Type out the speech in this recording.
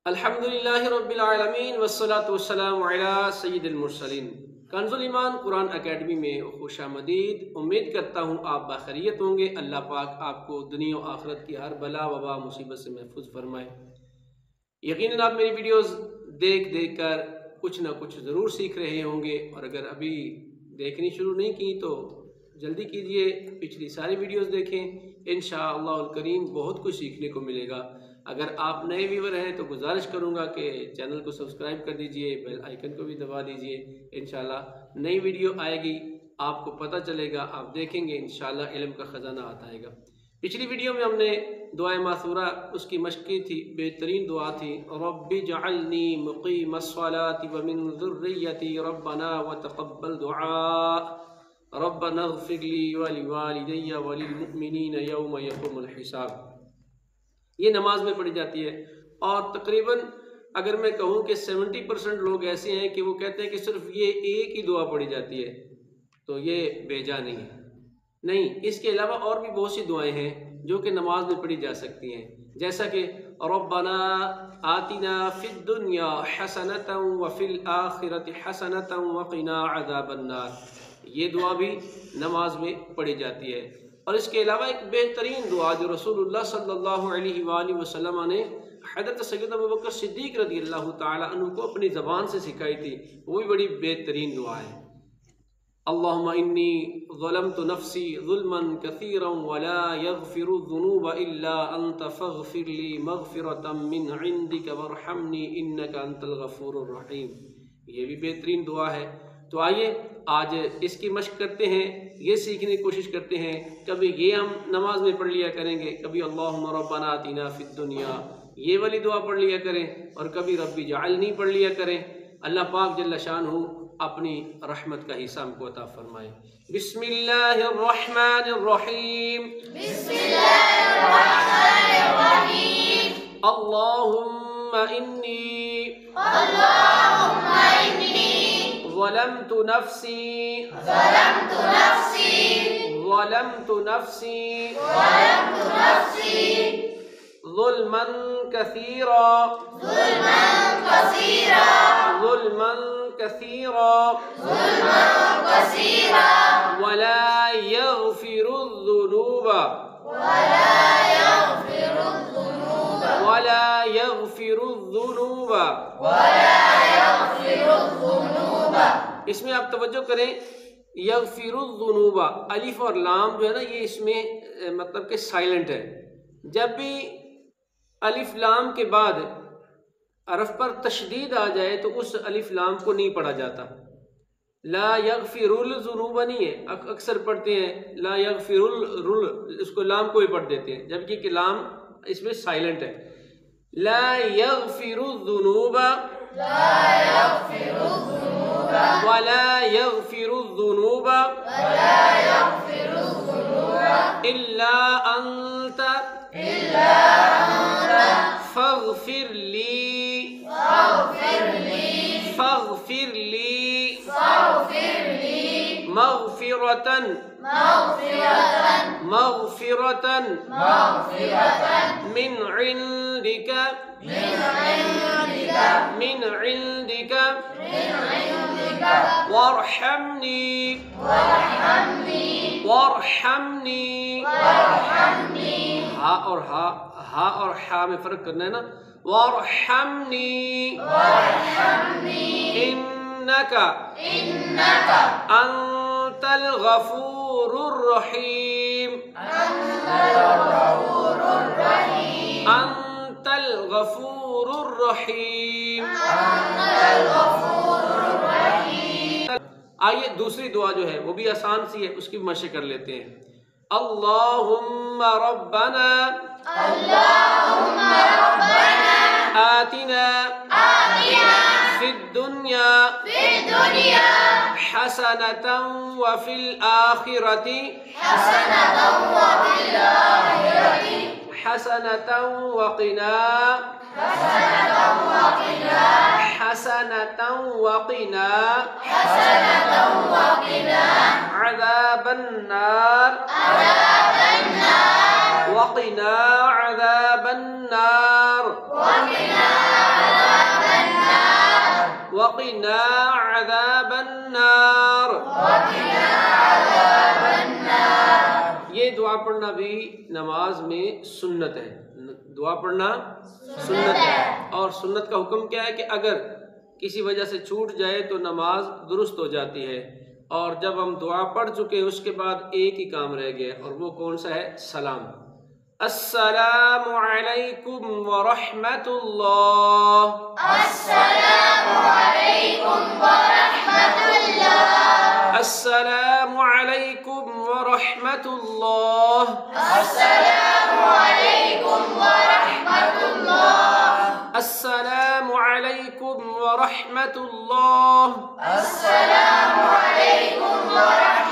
الحمدللہ رب العالمین والصلاة والسلام علی سید المرسلین۔ کنز الایمان قرآن اکیڈمی میں خوش آمدید۔ امید کرتا ہوں آپ بخیریت ہوں گے۔ اللہ پاک آپ کو دنیا و آخرت کی ہر بلا وبا مصیبت سے محفوظ فرمائے۔ یقیناً آپ میری ویڈیوز دیکھ کر کچھ نہ کچھ ضرور سیکھ رہے ہوں گے، اور اگر ابھی دیکھنی شروع نہیں کی تو جلدی کیجئے، پچھلی ساری ویڈیوز دیکھیں، انشاءاللہ الکریم بہت کچھ سیکھنے کو ملے گا۔ اگر آپ نئے ویور ہیں تو گزارش کروں گا کہ چینل کو سبسکرائب کر دیجئے، بیل آئیکن کو بھی دبا دیجئے۔ انشاءاللہ نئی ویڈیو آئے گی، آپ کو پتہ چلے گا، آپ دیکھیں گے، انشاءاللہ علم کا خزانہ آتا آئے گا۔ پچھلی ویڈیو میں ہم نے دعائے ماثورہ اس کی مشق کی تھی، بہترین دعا تھی، رب اجعلنی مقیم الصلاة ومن ذریتی ربنا وتقبل دعاء ربنا اغفر لی ولوالدی وللمؤمنین یوم یقوم الحساب۔ یہ نماز میں پڑھی جاتی ہے، اور تقریباً اگر میں کہوں کہ 70% لوگ ایسے ہیں کہ وہ کہتے ہیں کہ صرف یہ ایک ہی دعا پڑھی جاتی ہے، تو یہ بیجا نہیں ہے۔ نہیں، اس کے علاوہ اور بھی بہت سی دعائیں ہیں جو کہ نماز میں پڑھی جا سکتی ہیں، جیسا کہ ربنا آتنا فی الدنیا حسنۃ وفی الآخرۃ حسنۃ وقنا عذاب النار، یہ دعا بھی نماز میں پڑھی جاتی ہے۔ اور اس کے علاوہ ایک بہترین دعا جو رسول اللہ صلی اللہ علیہ وآلہ وسلم نے حضرت سیدنا ابوبکر صدیق رضی اللہ تعالی عنہ کو اپنی زبان سے سکھائی تھی، وہ بھی بڑی بہترین دعا ہے۔ اللہم انی ظلمت نفسی ظلما کثیرا ولا یغفر الذنوب الا انت فاغفر لی مغفرۃ من عندک وارحمنی انک انت الغفور الرحیم، یہ بھی بہترین دعا ہے۔ تو آئیے آج اس کی مشق کرتے ہیں، یہ سیکھنے کی کوشش کرتے ہیں۔ کبھی یہ ہم نماز میں پڑھ لیا کریں گے، کبھی اللہم ربنا آتنا فی الدنیا یہ والی دعا پڑھ لیا کریں، اور کبھی رب اجعلنی پڑھ لیا کریں۔ اللہ پاک جل شانہ اپنی رحمت کا حصہ ہم کو عطا فرمائے۔ بسم اللہ الرحمن الرحیم، بسم اللہ الرحمن الرحیم، اللہم انی ظلمت نفسی ظلما کثیرا ولا يغفر الذنوب اس میں آپ توجہ کریں، یغفر الذنوب، الف اور لام جو ہے نا، یہ اس میں مطلب کہ سائلنٹ ہے۔ جب بھی الف لام کے بعد حرف پر تشدید آ جائے تو اس الف لام کو نہیں پڑھا جاتا۔ لا یغفر الذنوب نہیں ہے، اکثر پڑھتے ہیں لا یغفر اس کو لام کو ہی پڑھ دیتے ہیں، جبکہ کہ لام اس میں سائلنٹ ہے۔ لا یغفر الذنوب ولا یغفر الذنوب الا انت فاغفر لی مغفرة من عندك وارحمنی ہا اور ہا میں فرق کرنا ہے نا، وارحمنی انک انت الغفور الرحیم، انت الغفور الرحیم۔ آئیے دوسری دعا جو ہے وہ بھی آسان سی ہے، اس کی مشق کر لیتے ہیں۔ اللہم ربنا آتنا فی الدنیا حسنة وفی الآخرة حسنة وقنا عذاب النار وقنا عذاب النار وقنا عذاب النار. یہ دعا پڑھنا بھی نماز میں سنت ہے. دعا پڑھنا سنت ہے. اور سنت کا حکم کیا ہے کہ اگر کسی وجہ سے چھوٹ جائے تو نماز درست ہو جاتی ہے. اور جب ہم دعا پڑھ چکے اس کے بعد ایک ہی کام رہ گیا اور وہ کون سا ہے؟ سلام. السلام علیکم ورحمۃ اللہ. السلام علیکم ورحمۃ اللہ. السلام علیکم ورحمۃ اللہ. السلام علیکم ورحمۃ اللہ. السلام علیکم ورحمۃ اللہ. السلام علیکم ورحمۃ